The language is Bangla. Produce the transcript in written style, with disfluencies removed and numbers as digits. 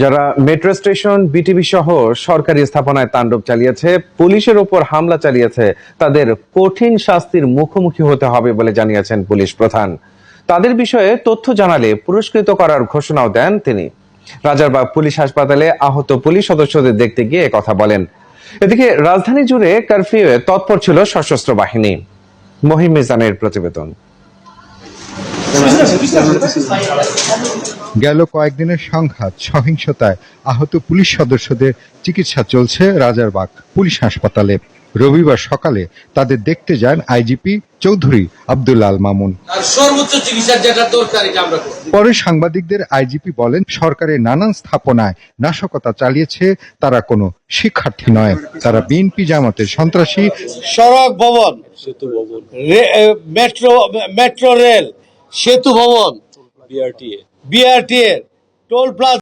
যারা মেট্রো স্টেশন, বিটিভি সহ সরকারি স্থাপনায় তাণ্ডব চালিয়েছে, পুলিশের ওপর হামলা চালিয়েছে, তাদের কঠিন শাস্তির মুখোমুখি হতে হবে বলে জানিয়েছেন পুলিশ প্রধান। তাদের বিষয়ে তথ্য জানালে পুরস্কৃত করার ঘোষণাও দেন তিনি। রাজারবাগ পুলিশ হাসপাতালে আহত পুলিশ সদস্যদের দেখতে গিয়ে কথা বলেন। এদিকে রাজধানী জুড়ে কারফিউয়ে তৎপর ছিল সশস্ত্র বাহিনী। মহিম মিজানের প্রতিবেদন। গেল কয়েকদিনের সংঘাত সহিংসতায় আহত পুলিশ সদস্যদের চিকিৎসা চলছে রাজারবাগ পুলিশ হাসপাতালে। রবিবার সকালে তাদের দেখতে যান আইজিপি চৌধুরী আব্দুল আল মামুন। পরে সাংবাদিকদের আইজিপি বলেন, সরকারের নানান স্থাপনায় নাশকতা চালিয়েছে তারা কোনো শিক্ষার্থী নয়, তারা বিএনপি জামাতের সন্ত্রাসী। সড়ক ভবন, মেট্রো রেল, সেতু ভবন, বিআরটিএ, টোল প্লাজা